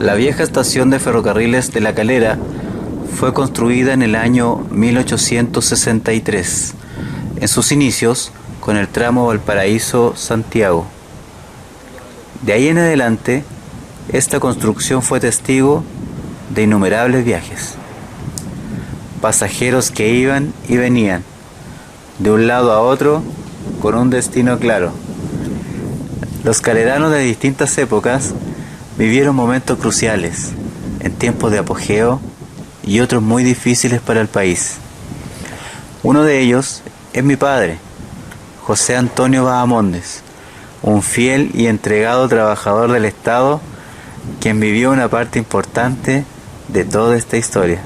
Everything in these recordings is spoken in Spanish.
La vieja estación de ferrocarriles de La Calera fue construida en el año 1863, en sus inicios con el tramo Valparaíso-Santiago. De ahí en adelante, esta construcción fue testigo de innumerables viajes. Pasajeros que iban y venían, de un lado a otro, con un destino claro. Los caleranos de distintas épocas vivieron momentos cruciales, en tiempos de apogeo y otros muy difíciles para el país. Uno de ellos es mi padre, José Antonio Bahamondes, un fiel y entregado trabajador del Estado, quien vivió una parte importante de toda esta historia.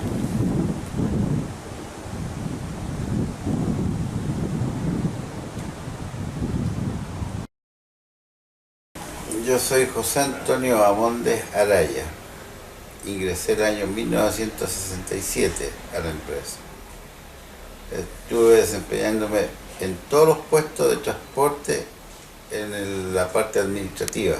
Yo soy José Antonio Bahamondes Araya. Ingresé el año 1967 a la empresa. Estuve desempeñándome en todos los puestos de transporte en la parte administrativa.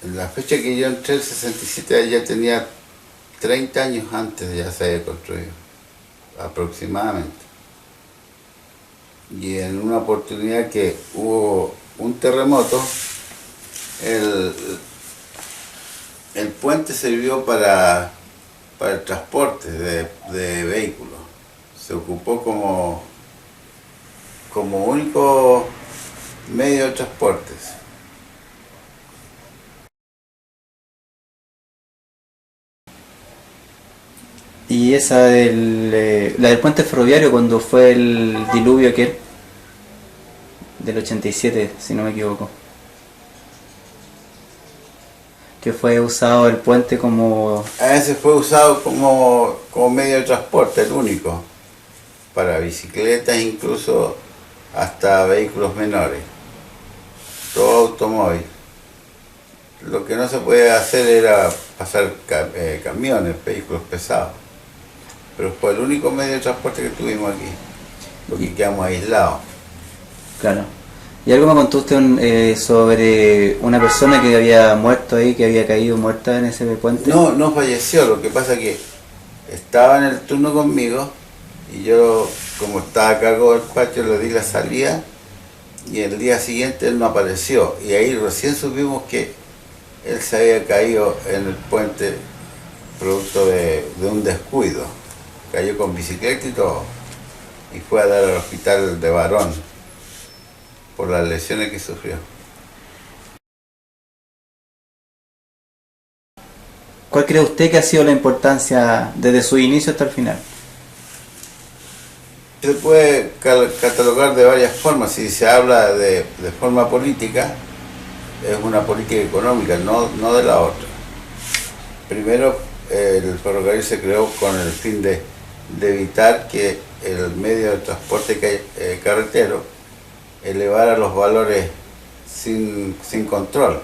En la fecha que yo entré, el 67, ya tenía 30 años antes, ya se había construido, aproximadamente. Y en una oportunidad que hubo un terremoto, el puente sirvió para el transporte de vehículos. Se ocupó como único medio de transportes. Y esa la del puente ferroviario, cuando fue el diluvio aquel del 87, si no me equivoco, que fue usado el puente como... Ese fue usado como medio de transporte, el único, para bicicletas, incluso hasta vehículos menores, todo automóvil. Lo que no se podía hacer era pasar camiones, vehículos pesados. Pero fue el único medio de transporte que tuvimos aquí, porque quedamos aislados. Claro. Y algo me contó usted sobre una persona que había muerto ahí, que había caído muerta en ese puente. No falleció, lo que pasa es que estaba en el turno conmigo y yo, como estaba a cargo del patio, le di la salida y el día siguiente él no apareció. Y ahí recién supimos que él se había caído en el puente producto de un descuido. Cayó con bicicleta y todo, y fue a dar al hospital de Barón por las lesiones que sufrió. ¿Cuál cree usted que ha sido la importancia desde su inicio hasta el final? Se puede catalogar de varias formas. Si se habla de forma política, es una política económica, no de la otra. Primero, el ferrocarril se creó con el fin de evitar que el medio de transporte carretero elevara los valores sin control.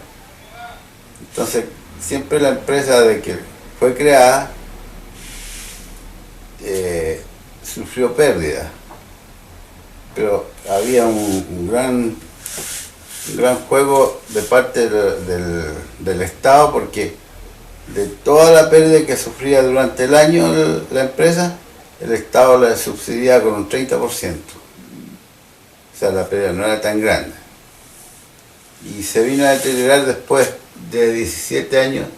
Entonces, siempre la empresa de que fue creada sufrió pérdida, pero había un gran juego de parte del Estado, porque de toda la pérdida que sufría durante el año la empresa, el Estado la subsidiaba con un 30%. O sea, la pérdida no era tan grande. Y se vino a deteriorar después de 17 años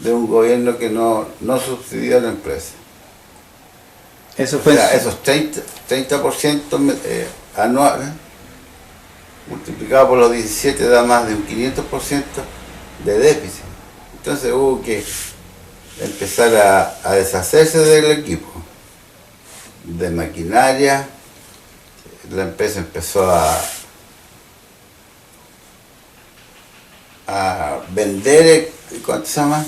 de un gobierno que no subsidió a la empresa. Eso fue... O sea, esos 30% anuales, multiplicado por los 17, da más de un 500% de déficit. Entonces hubo que empezar a deshacerse del equipo, de maquinaria. La empresa empezó a vender, ¿cuánto se llama?,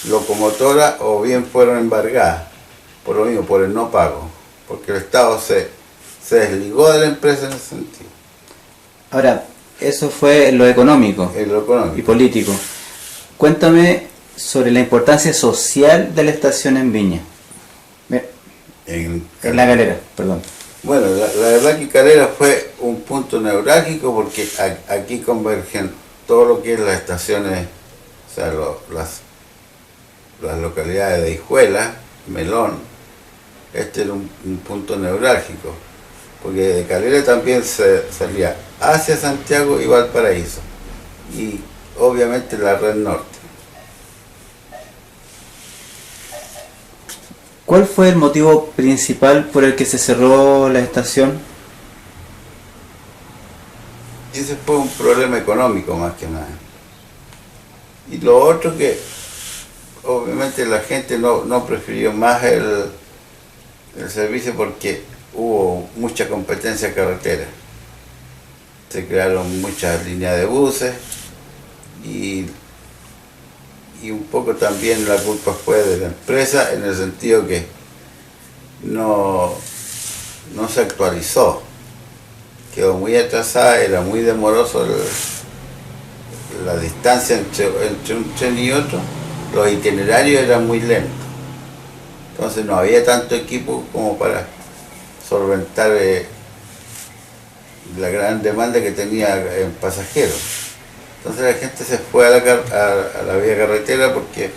locomotoras, o bien fueron embargadas, por lo mismo, por el no pago, porque el Estado se desligó de la empresa en ese sentido. Ahora, eso fue en lo económico, y político. Cuéntame sobre la importancia social de la estación en Viña. En La Calera, perdón. Bueno, la verdad que Calera fue un punto neurálgico, porque aquí convergen todo lo que es las estaciones, o sea, las localidades de Hijuela, Melón. Este era un punto neurálgico, porque de Calera también se salía hacia Santiago y Valparaíso, y obviamente la red norte. ¿Cuál fue el motivo principal por el que se cerró la estación? Ese fue un problema económico más que nada. Y lo otro, que obviamente la gente no prefirió más el servicio, porque hubo mucha competencia carretera. Se crearon muchas líneas de buses, y un poco también la culpa fue de la empresa, en el sentido que no se actualizó. Quedó muy atrasada, era muy demoroso la distancia entre un tren y otro, los itinerarios eran muy lentos. Entonces no había tanto equipo como para solventar la gran demanda que tenía en pasajeros. Entonces la gente se fue a la vía carretera, porque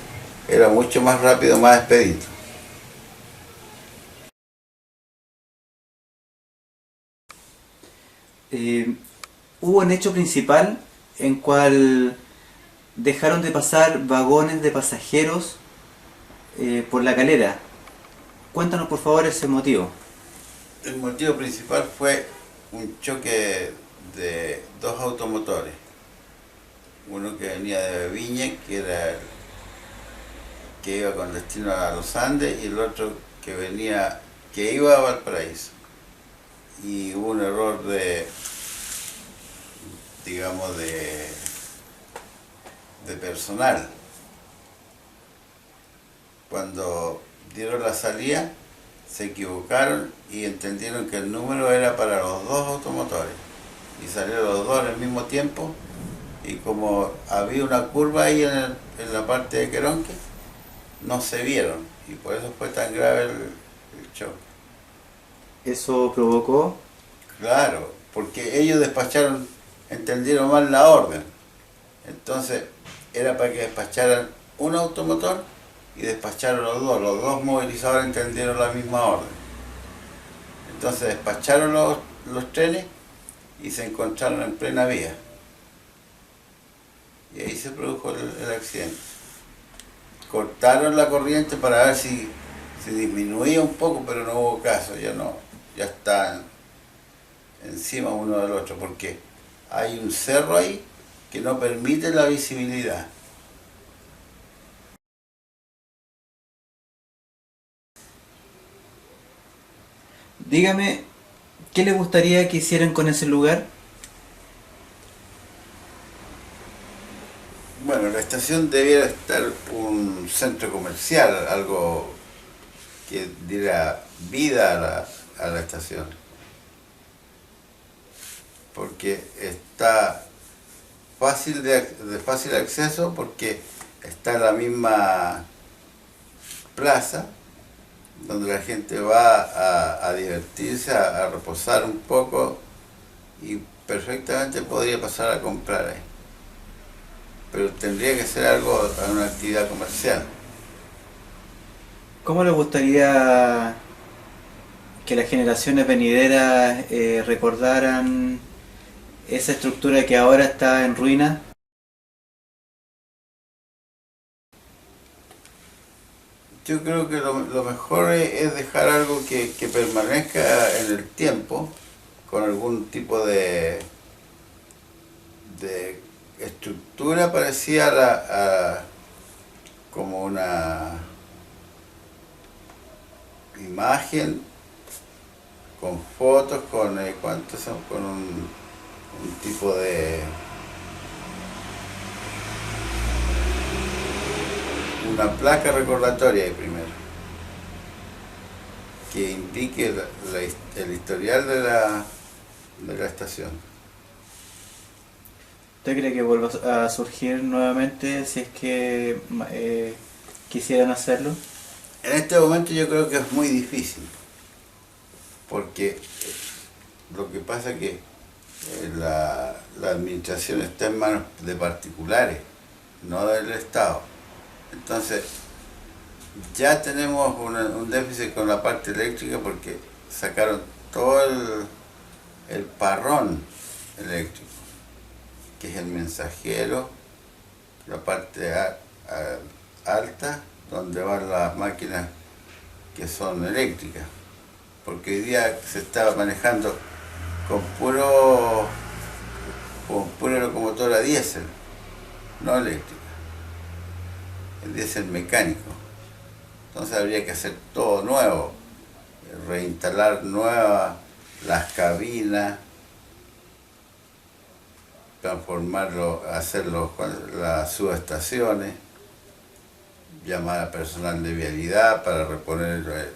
era mucho más rápido, más expedito. Hubo un hecho principal en cual dejaron de pasar vagones de pasajeros por La Calera. Cuéntanos por favor ese motivo. El motivo principal fue un choque de dos automotores. Uno que venía de Viña, que iba con destino a los Andes, y el otro que iba a Valparaíso. Y hubo un error digamos, de personal. Cuando dieron la salida, se equivocaron y entendieron que el número era para los dos automotores, y salieron los dos al mismo tiempo, y como había una curva ahí en la parte de Queronque, no se vieron, y por eso fue tan grave el choque. ¿Eso provocó? Claro, porque ellos entendieron mal la orden. Entonces era para que despacharan un automotor, y despacharon los dos movilizadores entendieron la misma orden. Entonces despacharon los trenes y se encontraron en plena vía. Y ahí se produjo el accidente. Cortaron la corriente para ver si disminuía un poco, pero no hubo caso, ya estaban encima uno del otro, porque hay un cerro ahí que no permite la visibilidad. Dígame, ¿qué le gustaría que hicieran con ese lugar? Bueno, la estación debiera estar un centro comercial, algo que diera vida a la estación, porque está de fácil acceso, porque está en la misma plaza donde la gente va a divertirse, a reposar un poco, y perfectamente podría pasar a comprar ahí. Pero tendría que ser algo, una actividad comercial. ¿Cómo le gustaría que las generaciones venideras recordaran esa estructura que ahora está en ruina? Yo creo que lo mejor es dejar algo que permanezca en el tiempo, con algún tipo de estructura parecida como una imagen, con fotos, con ¿cuántos son? Con un tipo de una placa recordatoria ahí primero, que indique el historial de la estación. ¿Usted cree que vuelva a surgir nuevamente si es que quisieran hacerlo? En este momento yo creo que es muy difícil, porque lo que pasa es que la administración está en manos de particulares, no del Estado. Entonces, ya tenemos un déficit con la parte eléctrica, porque sacaron todo el parrón eléctrico, que es el mensajero, la parte alta, donde van las máquinas que son eléctricas, porque hoy día se estaba manejando con pura locomotora diésel, no eléctrica, el diésel mecánico. Entonces habría que hacer todo nuevo, reinstalar nuevas las cabinas, transformarlo, hacerlo las subestaciones, llamar a personal de vialidad para reponer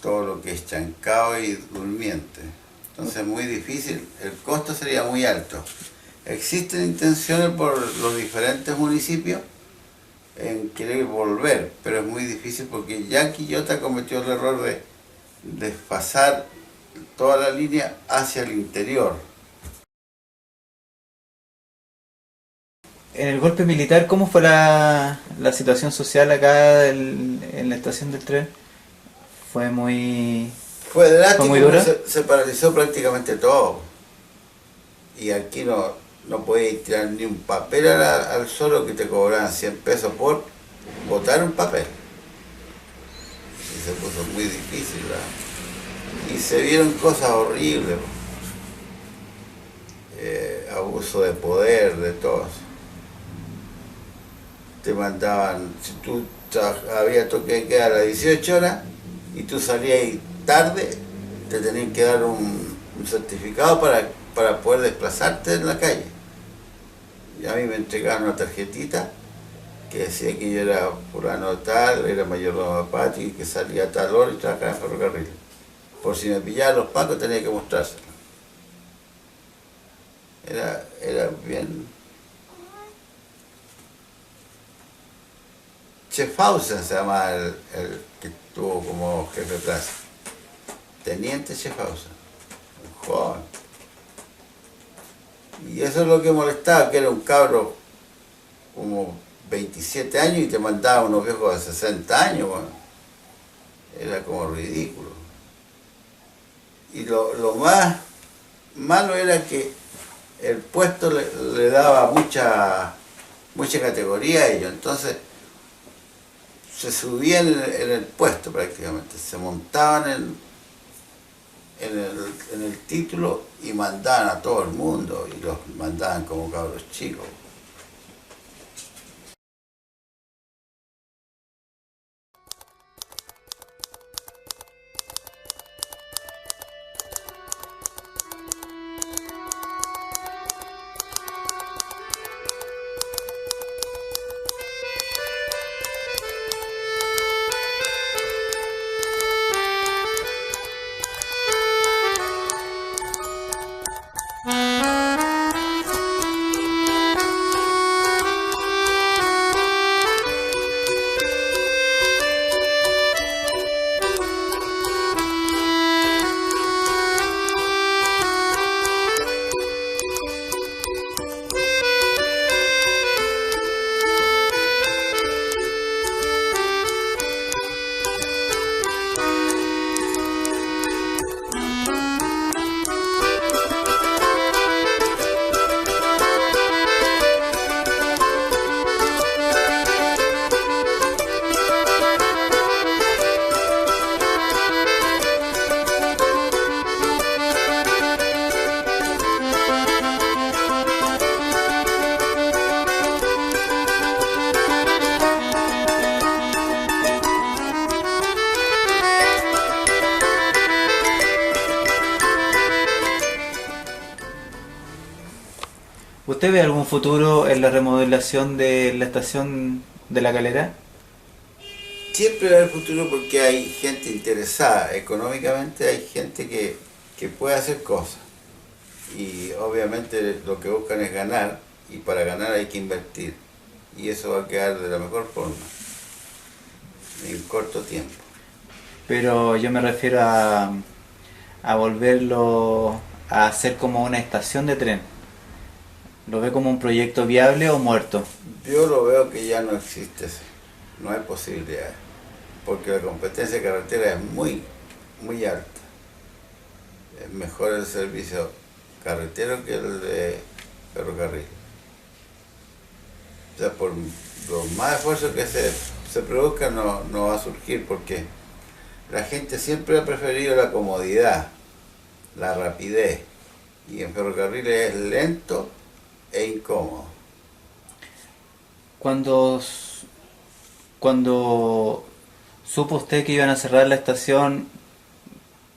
todo lo que es chancado y durmiente. Entonces es muy difícil, el costo sería muy alto. Existen intenciones por los diferentes municipios en querer volver, pero es muy difícil, porque ya Quillota cometió el error de desfasar toda la línea hacia el interior. En el golpe militar, ¿cómo fue la situación social acá en la estación del tren? Fue muy... Fue ¿Fue drástico, muy porque dura? se paralizó prácticamente todo. Y aquí no podías tirar ni un papel al suelo, que te cobraban 100 pesos por botar un papel. Y se puso muy difícil, ¿verdad? Y se vieron cosas horribles, abuso de poder, de todos. Te mandaban, si tú había toque de queda a las 18 horas y tú salías ahí tarde, te tenían que dar un certificado para poder desplazarte en la calle. Y a mí me entregaron una tarjetita que decía que yo era fulano tal, era mayordomo de patio y que salía a tal hora y trabajaba en ferrocarril. Por si me pillaban los pacos tenía que mostrárselo. Era bien... Schaffhausen se llama el que estuvo como jefe de plaza. Teniente Schaffhausen, un joven. Y eso es lo que molestaba, que era un cabro como 27 años y te mandaba unos viejos de 60 años, bueno. Era como ridículo. Y lo más malo era que el puesto le daba mucha categoría a ellos, entonces se subían en el puesto prácticamente, se montaban en el título y mandaban a todo el mundo, y los mandaban como cabros chicos. ¿Usted ve algún futuro en la remodelación de la estación de La Calera? Siempre va a haber futuro porque hay gente interesada. Económicamente hay gente que puede hacer cosas. Y obviamente lo que buscan es ganar, y para ganar hay que invertir. Y eso va a quedar de la mejor forma, en corto tiempo. Pero yo me refiero a volverlo a hacer como una estación de tren. ¿Lo ve como un proyecto viable o muerto? Yo lo veo que ya no existe eso. No hay posibilidades. Porque la competencia de carretera es muy, muy alta. Es mejor el servicio carretero que el de ferrocarril. O sea, por los más esfuerzos que se produzcan no va a surgir, porque la gente siempre ha preferido la comodidad, la rapidez, y en ferrocarril es lento e incómodo. Cuando, cuando supo usted que iban a cerrar la estación,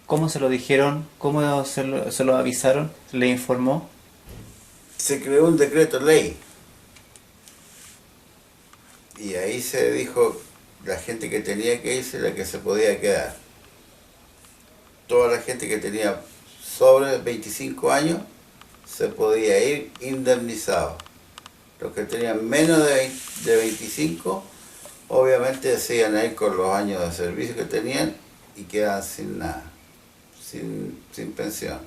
¿cómo se lo dijeron? ¿Cómo se lo avisaron? ¿Le informó? Se creó un decreto ley, y ahí se dijo la gente que tenía que irse, la que se podía quedar. Toda la gente que tenía sobre 25 años se podía ir indemnizado. Los que tenían menos de 25, obviamente se iban a ir con los años de servicio que tenían y quedaban sin nada, sin pensión.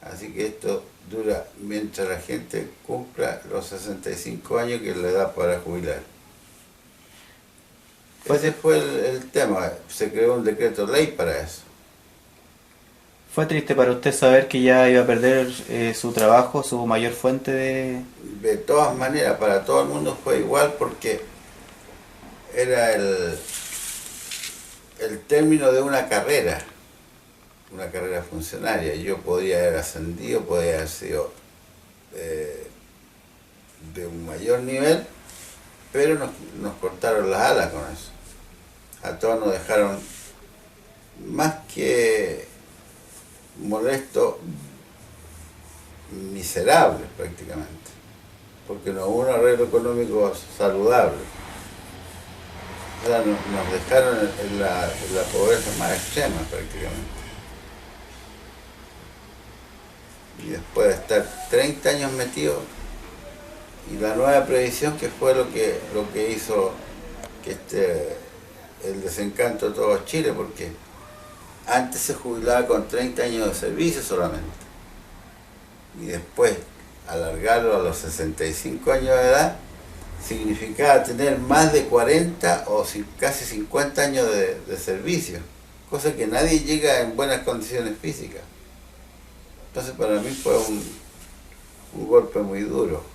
Así que esto dura mientras la gente cumpla los 65 años, que es la edad para jubilar. Ese fue el tema. Se creó un decreto ley para eso. ¿Fue triste para usted saber que ya iba a perder su trabajo, su mayor fuente de... De todas maneras, para todo el mundo fue igual, porque era el término de una carrera funcionaria. Yo podía haber ascendido, podía haber sido de un mayor nivel, pero nos cortaron las alas con eso. A todos nos dejaron más que molestos, miserables prácticamente, porque no hubo un arreglo económico saludable. O sea, nos dejaron en la pobreza más extrema prácticamente. Y después de estar 30 años metidos, y la nueva previsión, que fue lo que hizo que el desencanto de todo Chile, porque antes se jubilaba con 30 años de servicio solamente, y después alargarlo a los 65 años de edad significaba tener más de 40 o casi 50 años de servicio, cosa que nadie llega en buenas condiciones físicas. Entonces para mí fue un golpe muy duro.